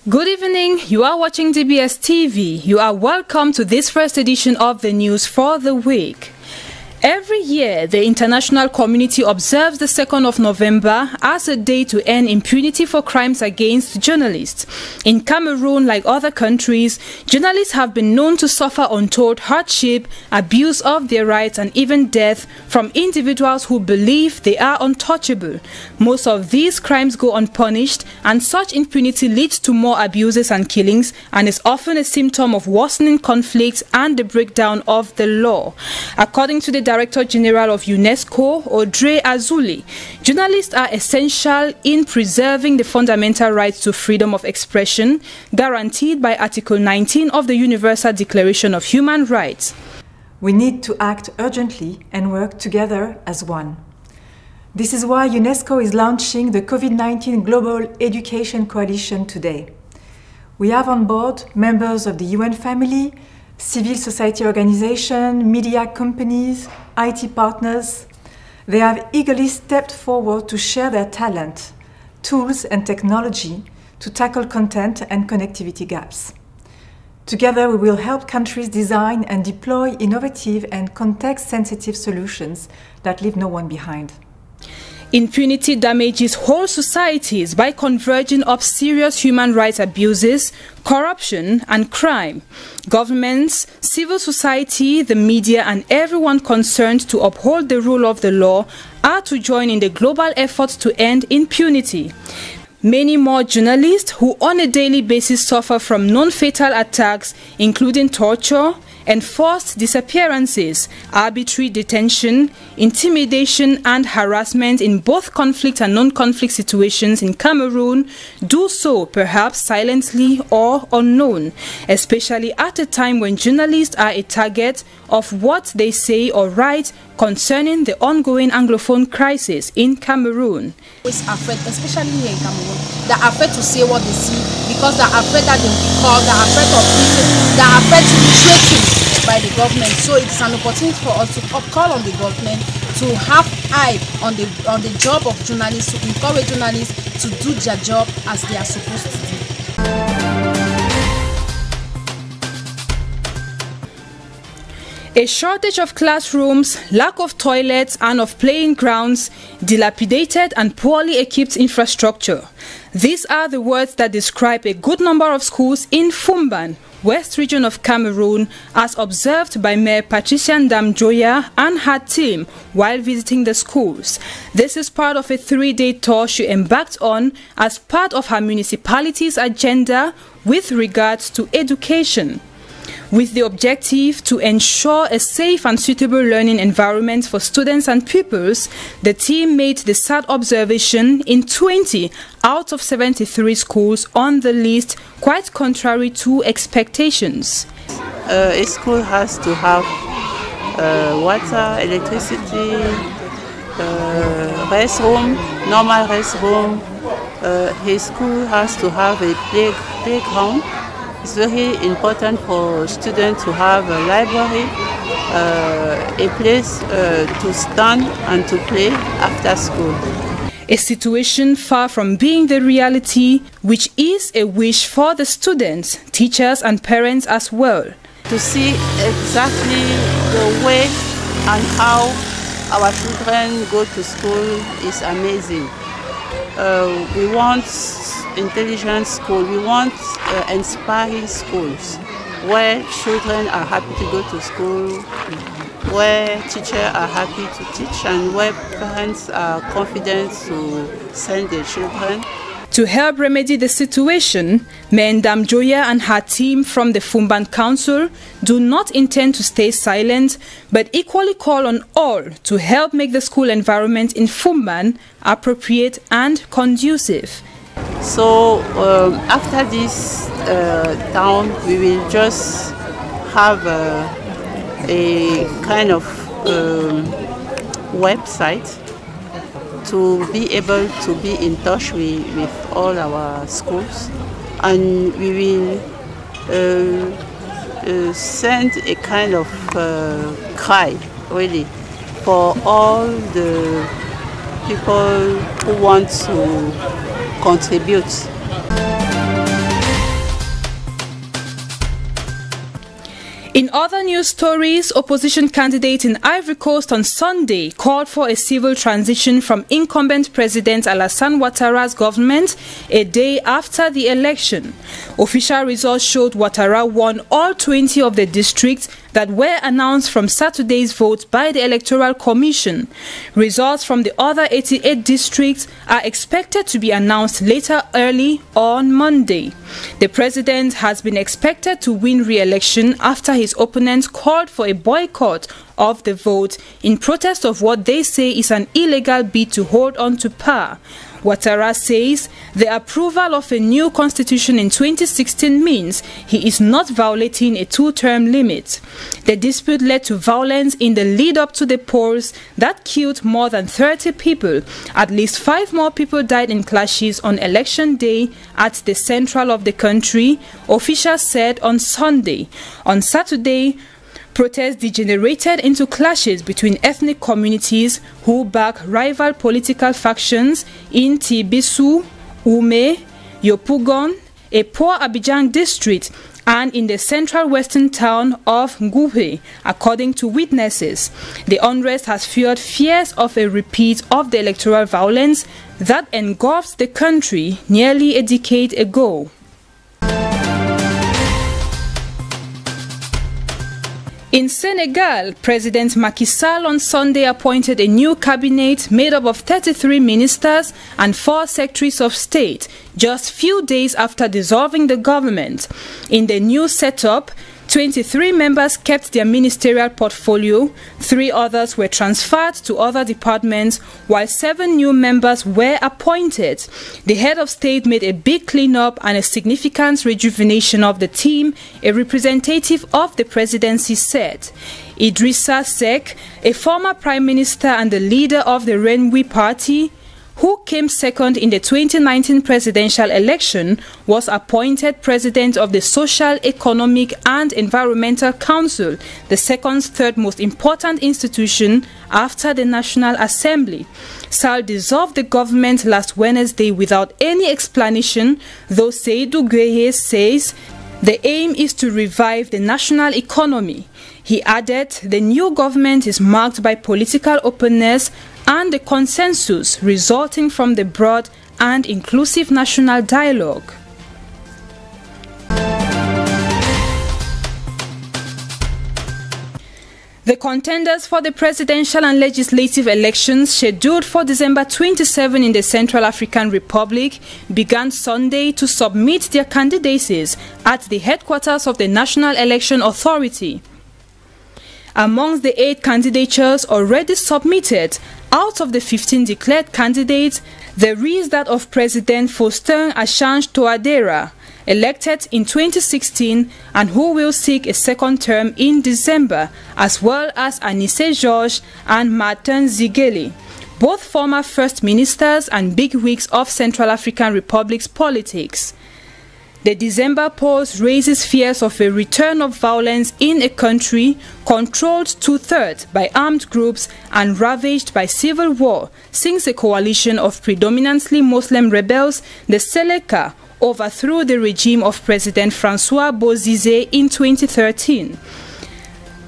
Good evening, you are watching DBS TV. You are welcome to this first edition of the news for the week. Every year, the international community observes the 2nd of November as a day to end impunity for crimes against journalists. In Cameroon, like other countries, journalists have been known to suffer untold hardship, abuse of their rights, and even death from individuals who believe they are untouchable. Most of these crimes go unpunished, and such impunity leads to more abuses and killings, and is often a symptom of worsening conflicts and the breakdown of the law. According to the Director General of UNESCO, Audrey Azoulay, journalists are essential in preserving the fundamental rights to freedom of expression guaranteed by Article 19 of the Universal Declaration of Human Rights. We need to act urgently and work together as one. This is why UNESCO is launching the COVID-19 Global Education Coalition today. We have on board members of the UN family, civil society organizations, media companies, IT partners. They have eagerly stepped forward to share their talent, tools and technology to tackle content and connectivity gaps. Together we will help countries design and deploy innovative and context-sensitive solutions that leave no one behind. Impunity damages whole societies by converging up serious human rights abuses, corruption and crime. Governments, civil society, the media and everyone concerned to uphold the rule of the law are to join in the global efforts to end impunity. Many more journalists who on a daily basis suffer from non-fatal attacks, including torture, enforced disappearances, arbitrary detention, intimidation and harassment in both conflict and non-conflict situations in Cameroon, do so perhaps silently or unknown, especially at a time when journalists are a target of what they say or write concerning the ongoing Anglophone crisis in Cameroon. Always afraid, especially here in Cameroon, they're afraid to say what they see because they're afraid that they'll be called, they're afraid of prison, they're afraid to be threatened by the government. So it's an opportunity for us to call on the government to have eye on the job of journalists, to encourage journalists to do their job as they are supposed to do. A shortage of classrooms, lack of toilets and of playing grounds, dilapidated and poorly equipped infrastructure. These are the words that describe a good number of schools in Fumban, West region of Cameroon, as observed by Mayor Patricia Ndam-Joya and her team while visiting the schools. This is part of a 3-day tour she embarked on as part of her municipality's agenda with regards to education, with the objective to ensure a safe and suitable learning environment for students and pupils. The team made the sad observation in 20 out of 73 schools on the list, quite contrary to expectations. A school has to have water, electricity, restroom, normal restroom. His school has to have a playground. It's very important for students to have a library, a place to stand and to play after school. A situation far from being the reality, which is a wish for the students, teachers and parents as well. To see exactly the way and how our children go to school is amazing. We want intelligent school, we want inspiring schools where children are happy to go to school, where teachers are happy to teach and where parents are confident to send their children. To help remedy the situation, Mayor Ndam-Joya and her team from the Fumban Council do not intend to stay silent, but equally call on all to help make the school environment in Fumban appropriate and conducive. So after this town, we will just have a kind of website to be able to be in touch with all our schools, and we will send a kind of cry really for all the people who want to contribute. In other news stories, opposition candidates in Ivory Coast on Sunday called for a civil transition from incumbent President Alassane Ouattara's government a day after the election. Official results showed Ouattara won all 20 of the districts that were announced from Saturday's vote by the Electoral Commission. Results from the other 88 districts are expected to be announced later early on Monday. The president has been expected to win re-election after his opponents called for a boycott of the vote in protest of what they say is an illegal bid to hold on to power. Ouattara says the approval of a new constitution in 2016 means he is not violating a two-term limit. The dispute led to violence in the lead-up to the polls that killed more than 30 people. At least 5 more people died in clashes on election day at the central of the country, officials said on Sunday. On Saturday, protests degenerated into clashes between ethnic communities who back rival political factions in Tibisu, Ume, Yopougon, a poor Abidjan district, and in the central western town of Ngoupe, according to witnesses. The unrest has fueled fears of a repeat of the electoral violence that engulfed the country nearly a decade ago. In Senegal, President Macky Sall on Sunday appointed a new cabinet made up of 33 ministers and 4 secretaries of state, just few days after dissolving the government. In the new setup, 23 members kept their ministerial portfolio, 3 others were transferred to other departments, while 7 new members were appointed. The head of state made a big cleanup and a significant rejuvenation of the team, a representative of the presidency said. Idrissa Seck, a former prime minister and the leader of the Renwi party, who came second in the 2019 presidential election, was appointed president of the Social, Economic and Environmental Council, the second third most important institution after the National Assembly. Sall dissolved the government last Wednesday without any explanation, though Seydou Gueye says the aim is to revive the national economy. He added the new government is marked by political openness and the consensus resulting from the broad and inclusive national dialogue. The contenders for the presidential and legislative elections scheduled for December 27 in the Central African Republic began Sunday to submit their candidacies at the headquarters of the National Election Authority. Amongst the 8 candidatures already submitted, out of the 15 declared candidates, there is that of President Faustin Archange Touadéra, elected in 2016 and who will seek a second term in December, as well as Anissé Georges and Martin Ziguele, both former first ministers and bigwigs of Central African Republic's politics. The December pause raises fears of a return of violence in a country controlled 2/3 by armed groups and ravaged by civil war since a coalition of predominantly Muslim rebels, the Seleka, overthrew the regime of President François Bozizé in 2013.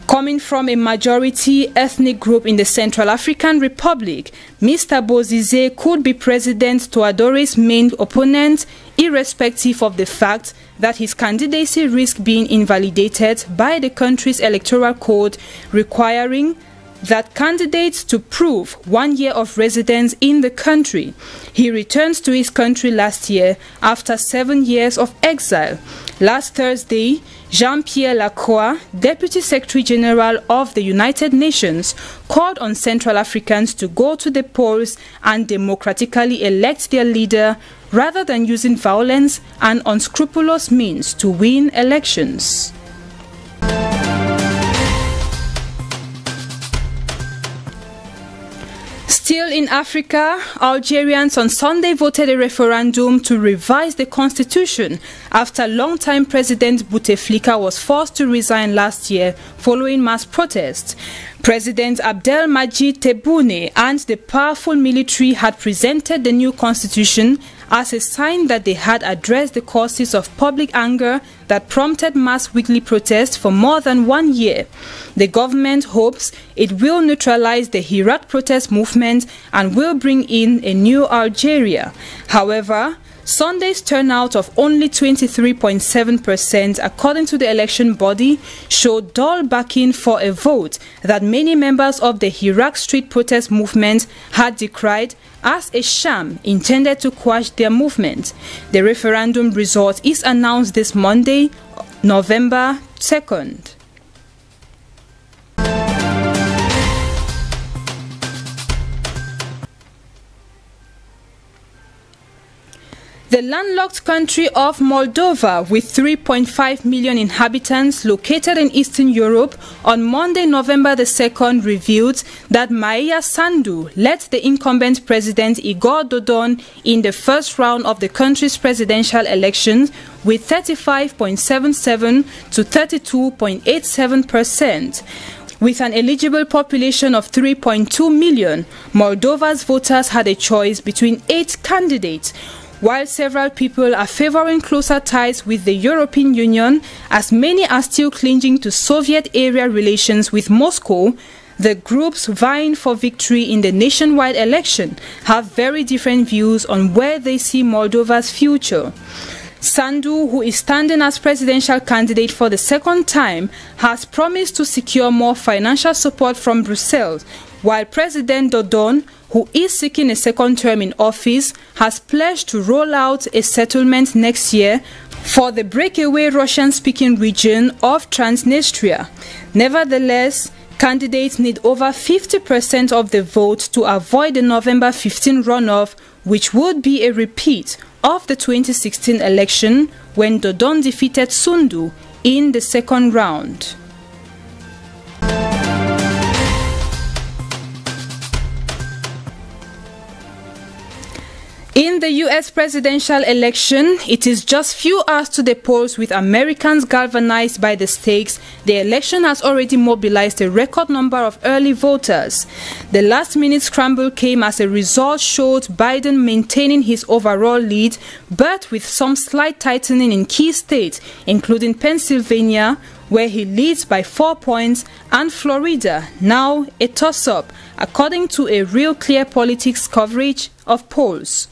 Coming from a majority ethnic group in the Central African Republic, Mr. Bozizé could be President Touadéra's main opponent, irrespective of the fact that his candidacy risks being invalidated by the country's electoral code, requiring that candidates to prove 1 year of residence in the country. He returns to his country last year after 7 years of exile. Last Thursday, Jean-Pierre Lacroix, Deputy Secretary General of the United Nations, called on Central Africans to go to the polls and democratically elect their leader rather than using violence and unscrupulous means to win elections. Still in Africa, Algerians on Sunday voted a referendum to revise the constitution after longtime President Bouteflika was forced to resign last year following mass protests. President Abdelmadjid Tebboune and the powerful military had presented the new constitution as a sign that they had addressed the causes of public anger that prompted mass weekly protests for more than 1 year. The government hopes it will neutralize the Iraq protest movement and will bring in a new Algeria. However, Sunday's turnout of only 23.7%, according to the election body, showed dull backing for a vote that many members of the Iraq street protest movement had decried as a sham intended to quash their movement. The referendum result is announced this Monday, November 2nd. The landlocked country of Moldova, with 3.5 million inhabitants located in Eastern Europe, on Monday, November the 2nd, revealed that Maia Sandu led the incumbent president Igor Dodon in the first round of the country's presidential elections with 35.77 to 32.87%. With an eligible population of 3.2 million, Moldova's voters had a choice between 8 candidates. While several people are favoring closer ties with the European Union, as many are still clinging to Soviet-era relations with Moscow, the groups vying for victory in the nationwide election have very different views on where they see Moldova's future. Sandu, who is standing as presidential candidate for the second time, has promised to secure more financial support from Brussels, while President Dodon, who is seeking a second term in office, has pledged to roll out a settlement next year for the breakaway Russian-speaking region of Transnistria. Nevertheless, candidates need over 50% of the vote to avoid the November 15 runoff, which would be a repeat of the 2016 election when Dodon defeated Sundu in the second round. In the U.S. presidential election, it is just few hours to the polls. With Americans galvanized by the stakes, the election has already mobilized a record number of early voters. The last-minute scramble came as a result showed Biden maintaining his overall lead, but with some slight tightening in key states, including Pennsylvania, where he leads by 4 points, and Florida, now a toss-up, according to a Real Clear Politics coverage of polls.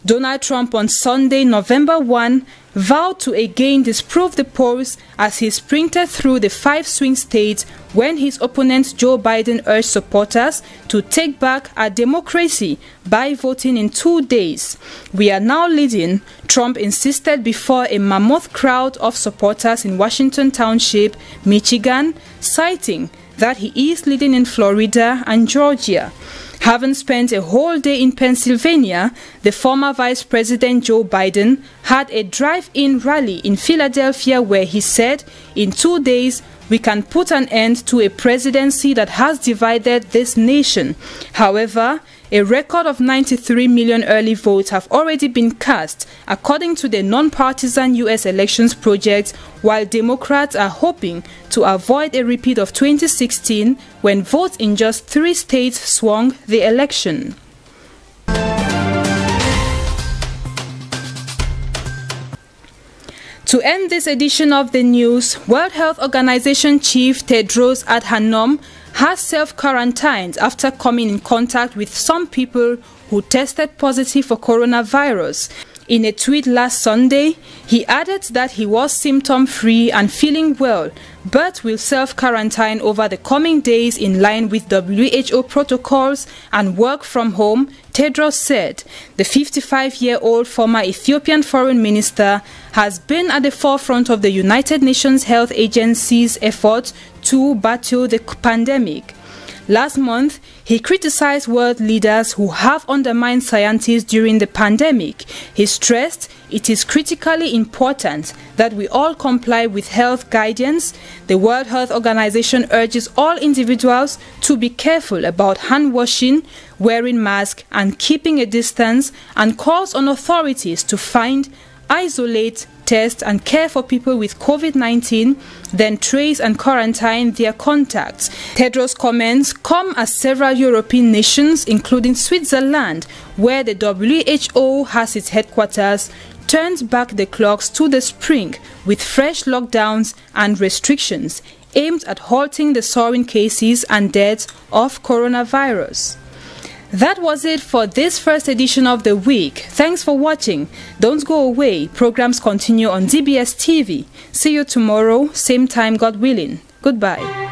Donald Trump on Sunday, November 1, vowed to again disprove the polls as he sprinted through the 5 swing states when his opponent Joe Biden urged supporters to take back our democracy by voting in 2 days. "We are now leading," Trump insisted before a mammoth crowd of supporters in Washington Township, Michigan, citing that he is leading in Florida and Georgia. Having spent a whole day in Pennsylvania, the former Vice President Joe Biden had a drive-in rally in Philadelphia where he said, "In 2 days, we can put an end to a presidency that has divided this nation." However, a record of 93 million early votes have already been cast, according to the nonpartisan U.S. Elections Project, while Democrats are hoping to avoid a repeat of 2016, when votes in just 3 states swung the election. To end this edition of the news, World Health Organization Chief Tedros Adhanom has self-quarantined after coming in contact with some people who tested positive for coronavirus. In a tweet last Sunday, he added that he was symptom-free and feeling well, but will self-quarantine over the coming days in line with WHO protocols and work from home, Tedros said. The 55-year-old former Ethiopian foreign minister has been at the forefront of the United Nations Health Agency's efforts to battle the pandemic. Last month, he criticized world leaders who have undermined scientists during the pandemic. He stressed it is critically important that we all comply with health guidance. The World Health Organization urges all individuals to be careful about hand washing, wearing masks, and keeping a distance, and calls on authorities to find isolate, test and care for people with COVID-19, then trace and quarantine their contacts. Tedros' comments come as several European nations, including Switzerland, where the WHO has its headquarters, turned back the clocks to the spring with fresh lockdowns and restrictions aimed at halting the soaring cases and deaths of coronavirus. That was it for this first edition of the week. Thanks for watching. Don't go away. Programs continue on DBS TV. See you tomorrow, same time, God willing. Goodbye.